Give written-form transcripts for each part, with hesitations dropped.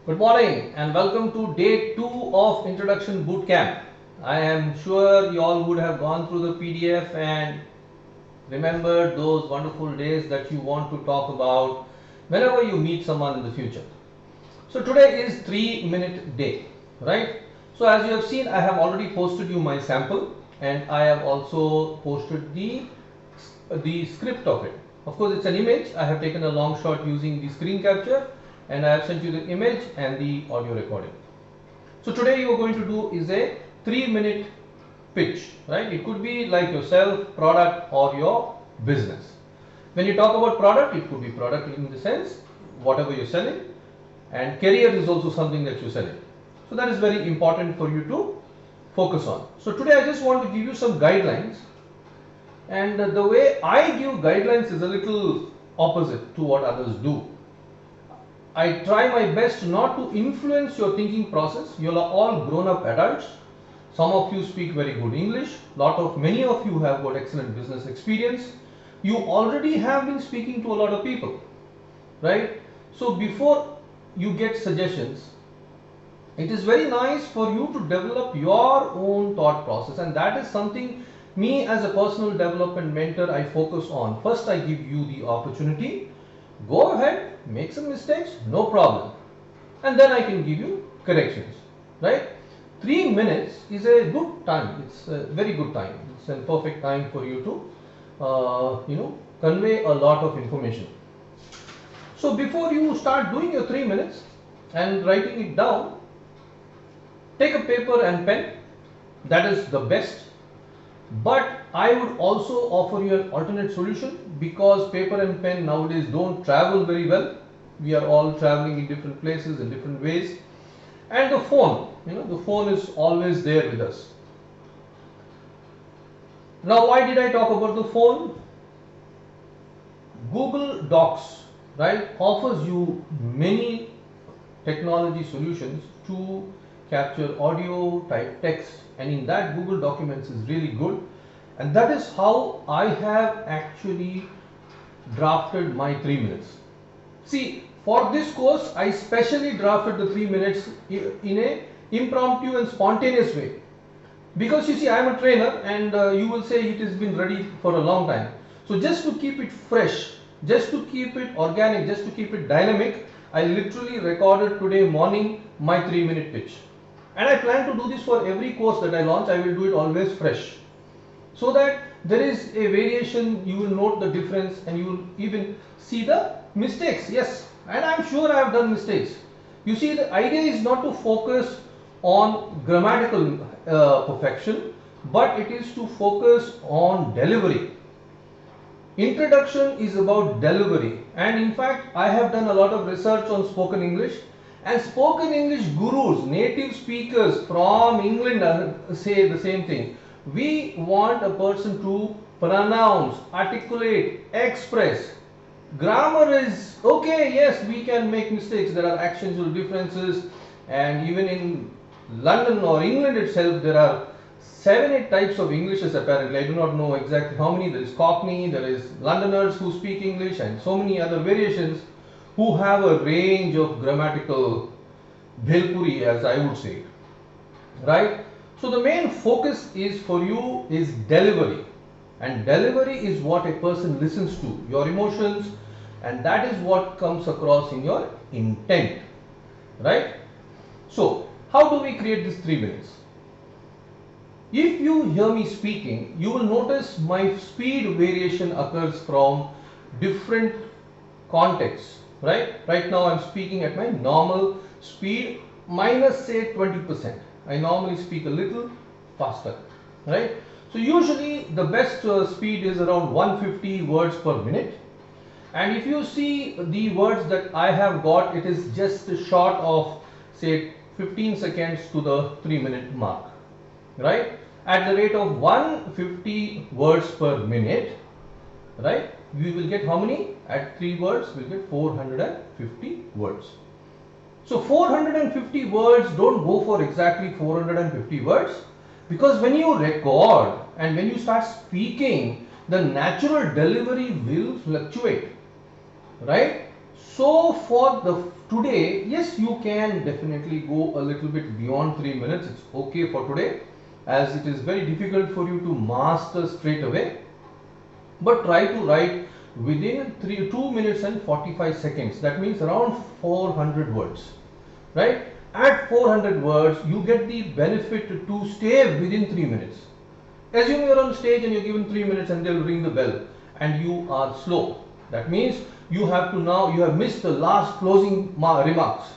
Good morning and welcome to day 2 of Introduction Bootcamp. I am sure you all would have gone through the PDF and remembered those wonderful days that you want to talk about whenever you meet someone in the future. So today is 3-minute day, right? So as you have seen, I have already posted you my sample and I have also posted the script of it. Of course, it's an image. I have taken a long shot using the screen capture and I have sent you the image and the audio recording. So today you are going to do is a 3-minute pitch, right? It could be like yourself, product or your business. When you talk about product, it could be product in the sense whatever you're selling, and career is also something that you're selling. So that is very important for you to focus on. So today I just want to give you some guidelines, and the way I give guidelines is a little opposite to what others do. I try my best not to influence your thinking process. You are all grown up adults. Some of you speak very good English. Many of you have got excellent business experience. You already have been speaking to a lot of people, right? So before you get suggestions, it is very nice for you to develop your own thought process, and that is something me as a personal development mentor I focus on. First, I give you the opportunity. Go ahead, make some mistakes, no problem, and then I can give you corrections, right? 3 minutes is a good time. It's a very good time. It's a perfect time for you to convey a lot of information. So before you start doing your 3 minutes and writing it down, take a paper and pen. That is the best. But I would also offer you an alternate solution, because paper and pen nowadays don't travel very well. We are all traveling in different places in different ways. And the phone, the phone is always there with us. Now, why did I talk about the phone? Google Docs, right, offers you many technology solutions to capture audio, type text, and in that Google Documents is really good, and that is how I have actually drafted my 3 minutes. See, for this course I specially drafted the 3 minutes in a impromptu and spontaneous way, because you see I am a trainer and you will say it has been ready for a long time. So just to keep it fresh, just to keep it organic, just to keep it dynamic, I literally recorded today morning my 3-minute pitch. And I plan to do this for every course that I launch. I will do it always fresh, so that there is a variation. You will note the difference and you will even see the mistakes. Yes, and I am sure I have done mistakes. You see, the idea is not to focus on grammatical perfection, but it is to focus on delivery. Introduction is about delivery, and in fact I have done a lot of research on spoken English, and spoken English gurus, native speakers from England say the same thing. We want a person to pronounce, articulate, express. Grammar is okay, yes, we can make mistakes. There are accentual differences, and even in London or England itself there are 7-8 types of Englishes apparently. I do not know exactly how many. There is Cockney, there is Londoners who speak English, and so many other variations who have a range of grammatical bhelpuri, as I would say, right? So the main focus is for you is delivery, and delivery is what a person listens to, your emotions, and that is what comes across in your intent, right? So how do we create these 3 minutes? If you hear me speaking, you will notice my speed variation occurs from different contexts, right? Right now I'm speaking at my normal speed minus say 20%. I normally speak a little faster, right? So usually the best speed is around 150 words per minute. And if you see the words that I have got, it is just short of say 15 seconds to the 3-minute mark, right? At the rate of 150 words per minute, right, we will get how many? At 3 words, we will get 450 words. So 450 words, don't go for exactly 450 words, because when you record and when you start speaking, the natural delivery will fluctuate, right? So for the today, yes, you can definitely go a little bit beyond 3 minutes. It's okay for today, as it is very difficult for you to master straight away. But try to write within 2 minutes and 45 seconds. That means around 400 words, right? At 400 words, you get the benefit to stay within 3 minutes. Assume you're on stage and you're given 3 minutes and they'll ring the bell and you are slow. That means you have missed the last closing remarks.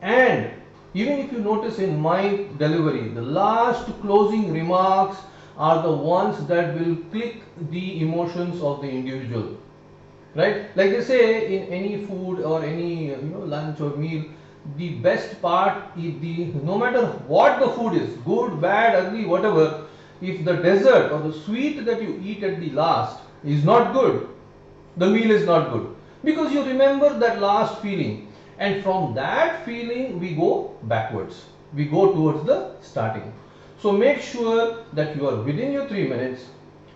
And even if you notice in my delivery, the last closing remarks are the ones that will click the emotions of the individual, right? Like they say in any food or any lunch or meal, the best part is no matter what the food is, good, bad, ugly, whatever, if the dessert or the sweet that you eat at the last is not good, the meal is not good, because you remember that last feeling, and from that feeling we go backwards, we go towards the starting. So make sure that you are within your 3 minutes,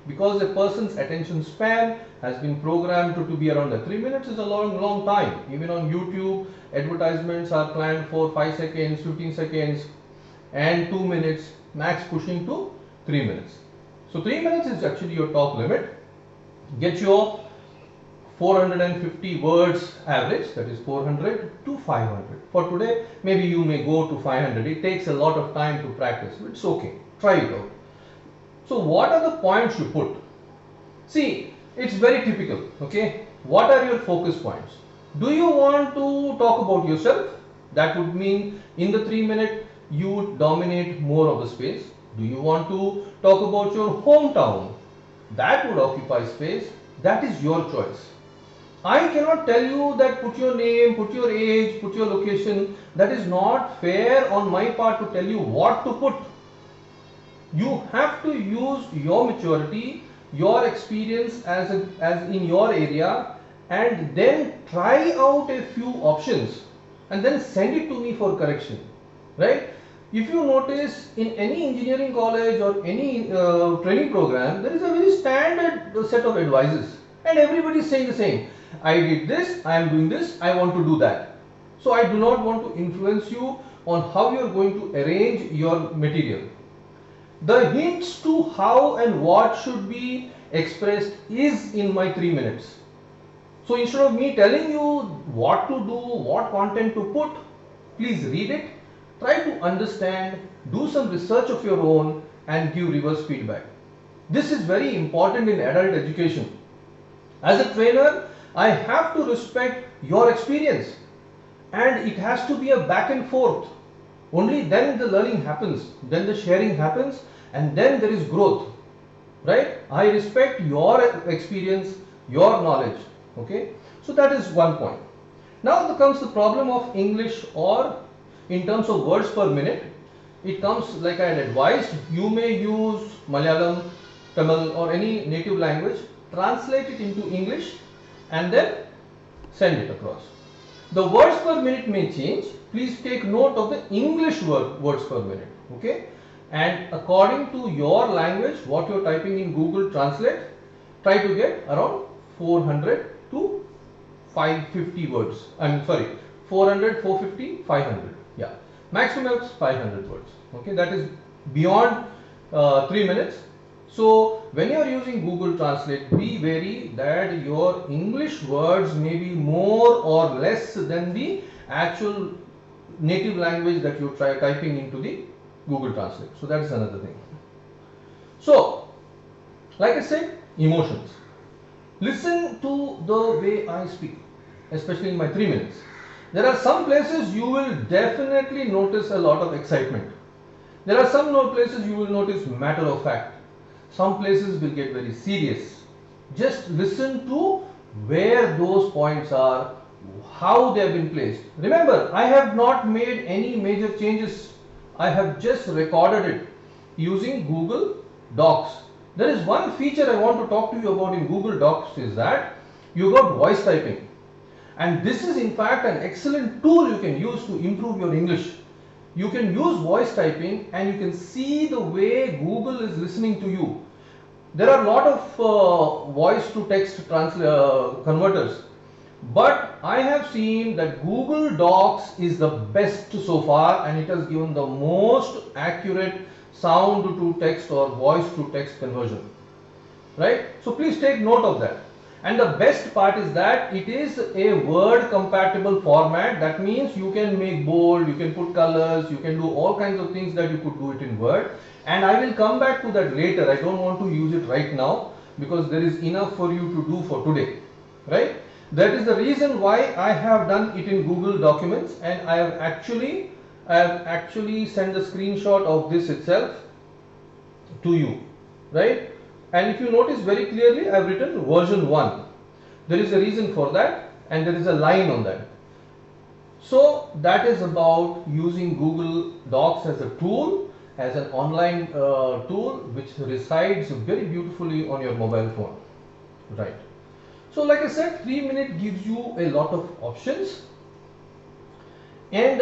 because a person's attention span has been programmed to be around the 3 minutes is a long time. Even on YouTube, advertisements are planned for 5 seconds, 15 seconds and 2 minutes, max pushing to 3 minutes. So 3 minutes is actually your top limit. Get your 450 words average, that is 400 to 500. For today, maybe you may go to 500. It takes a lot of time to practice. It's okay. Try it out. So what are the points you put? See, it's very typical. Okay. What are your focus points? Do you want to talk about yourself? That would mean in the 3 minute you would dominate more of the space. Do you want to talk about your hometown? That would occupy space. That is your choice. I cannot tell you that put your name, put your age, put your location. That is not fair on my part to tell you what to put. You have to use your maturity, your experience as in your area, and then try out a few options and then send it to me for correction, right? If you notice in any engineering college or any training program, there is a very standard set of advices and everybody is saying the same. I did this, I am doing this, I want to do that. So I do not want to influence you on how you are going to arrange your material. The hints to how and what should be expressed is in my 3 minutes. So instead of me telling you what to do, what content to put, please read it, try to understand, do some research of your own and give reverse feedback. This is very important in adult education. As a trainer, I have to respect your experience and it has to be a back and forth. Only then the learning happens, then the sharing happens, and then there is growth, right? I respect your experience, your knowledge, okay? So that is one point. Now there comes the problem of English, or in terms of words per minute, it comes like I had advised, you may use Malayalam, Tamil or any native language, translate it into English and then send it across. The words per minute may change. Please take note of the English words per minute, okay? And according to your language, what you're typing in Google Translate, try to get around 400 to 550 words. 400, 450, 500. Yeah, maximum is 500 words. Okay, that is beyond 3 minutes. So when you are using Google Translate, be wary that your English words may be more or less than the actual native language that you try typing into the Google Translate. So that is another thing. So like I said, emotions. Listen to the way I speak, especially in my 3 minutes. There are some places you will definitely notice a lot of excitement. There are some places you will notice matter of fact. Some places will get very serious. Just listen to where those points are, how they have been placed. Remember, I have not made any major changes. I have just recorded it using Google Docs. There is one feature I want to talk to you about in Google Docs, is that you got voice typing. And this is in fact an excellent tool you can use to improve your English. You can use voice typing and you can see the way Google is listening to you. There are a lot of voice to text converters, but I have seen that Google Docs is the best so far, and it has given the most accurate sound to text or voice to text conversion, right? So please take note of that. And the best part is that it is a word compatible format. That means you can make bold, you can put colors, you can do all kinds of things that you could do it in Word. And I will come back to that later. I don't want to use it right now because there is enough for you to do for today, right? That is the reason why I have done it in Google Documents, and I have actually sent the screenshot of this itself to you, right? And if you notice very clearly, I have written version 1. There is a reason for that, and there is a line on that. So that is about using Google Docs as a tool, as an online tool which resides very beautifully on your mobile phone, right? So like I said, 3 minutes gives you a lot of options, and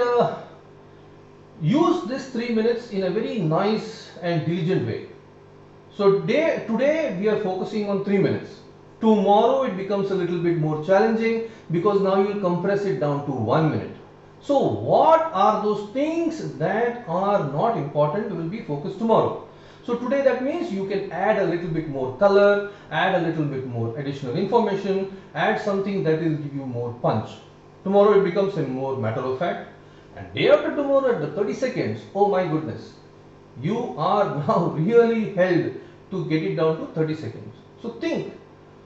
use this 3 minutes in a very nice and diligent way. So today we are focusing on 3 minutes. Tomorrow it becomes a little bit more challenging because now you will compress it down to 1 minute. So what are those things that are not important will be focused tomorrow. So today that means you can add a little bit more color, add a little bit more additional information, add something that will give you more punch. Tomorrow it becomes a more matter of fact, and day after tomorrow at the 30 seconds, oh my goodness, you are now really held to get it down to 30 seconds. So think,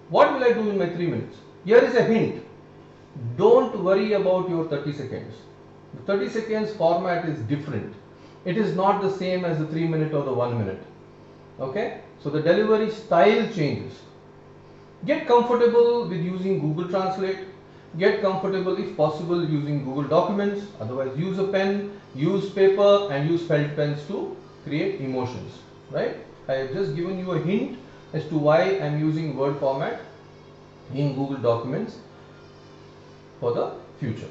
what will I do in my 3 minutes? Here is a hint. Don't worry about your 30 seconds. The 30 seconds format is different. It is not the same as the 3 minute or the 1 minute. Okay? So the delivery style changes. Get comfortable with using Google Translate. Get comfortable if possible using Google Documents. Otherwise use a pen, use paper, and use felt pens to create emotions. Right? I have just given you a hint as to why I am using Word format in Google Documents for the future.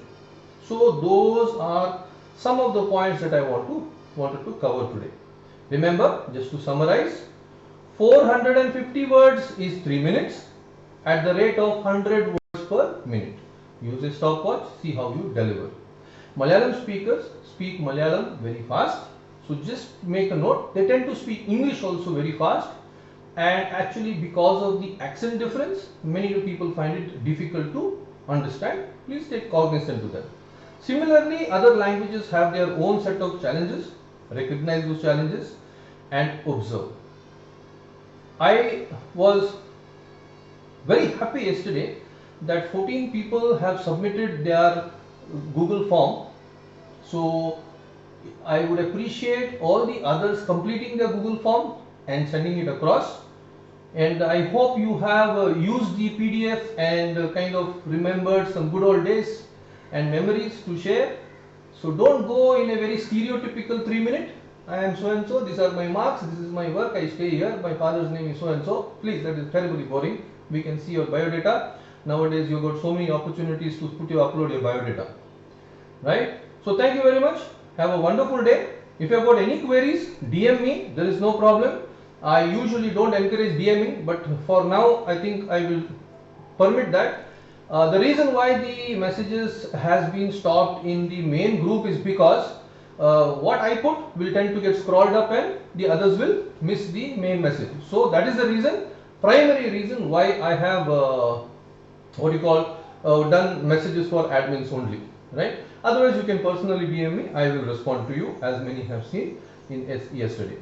So those are some of the points that I wanted to cover today. Remember, just to summarize, 450 words is 3 minutes at the rate of 100 words per minute. Use a stopwatch, see how you deliver. Malayalam speakers speak Malayalam very fast. So just make a note, they tend to speak English also very fast, and actually because of the accent difference, many people find it difficult to understand. Please take cognizance to that. Similarly, other languages have their own set of challenges. Recognize those challenges and observe. I was very happy yesterday that 14 people have submitted their Google form. So I would appreciate all the others completing their Google form and sending it across. And I hope you have used the PDF and kind of remembered some good old days and memories to share. So don't go in a very stereotypical 3 minute. I am so and so, these are my marks, this is my work, I stay here, my father's name is so and so. Please, that is terribly boring. We can see your biodata. Nowadays you got so many opportunities to upload your biodata. Right? So thank you very much. Have a wonderful day. If you have got any queries, DM me, there is no problem. I usually don't encourage DMing, but for now I think I will permit that. The reason why the messages has been stopped in the main group is because what I put will tend to get scrolled up and the others will miss the main message. So that is the reason, primary reason why I have done messages for admins only, right? Otherwise you can personally DM me, I will respond to you, as many have seen in yesterday.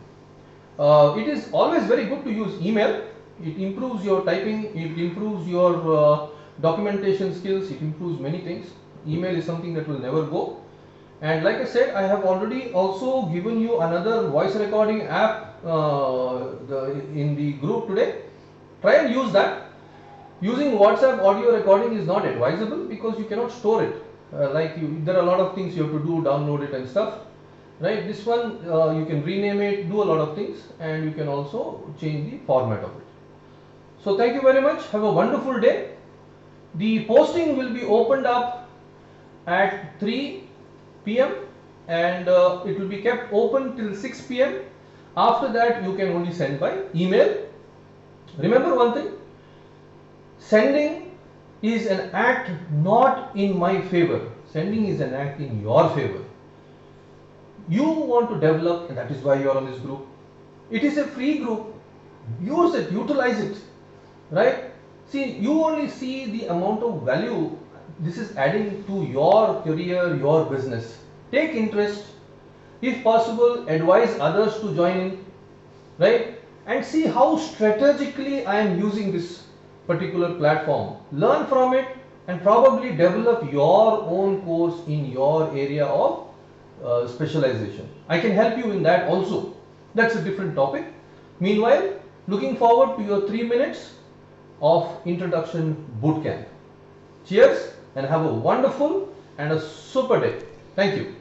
It is always very good to use email. It improves your typing, it improves your documentation skills, it improves many things. Email is something that will never go. And like I said, I have already also given you another voice recording app in the group today. Try and use that. Using WhatsApp audio recording is not advisable because you cannot store it. There are a lot of things you have to do, download it and stuff. Right? This one you can rename it, do a lot of things, and you can also change the format of it. So thank you very much. Have a wonderful day. The posting will be opened up at 3 p.m. and it will be kept open till 6 p.m. After that you can only send by email. Remember one thing, sending is an act not in my favor. Sending is an act in your favor. You want to develop, and that is why you are on this group. It is a free group. Use it, utilize it, right? See, you only see the amount of value this is adding to your career, your business. Take interest. If possible, advise others to join in, right? And see how strategically I am using this particular platform. Learn from it and probably develop your own course in your area of specialization. I can help you in that also. That's a different topic. Meanwhile, looking forward to your 3 minutes of introduction bootcamp. Cheers and have a wonderful and a super day. Thank you.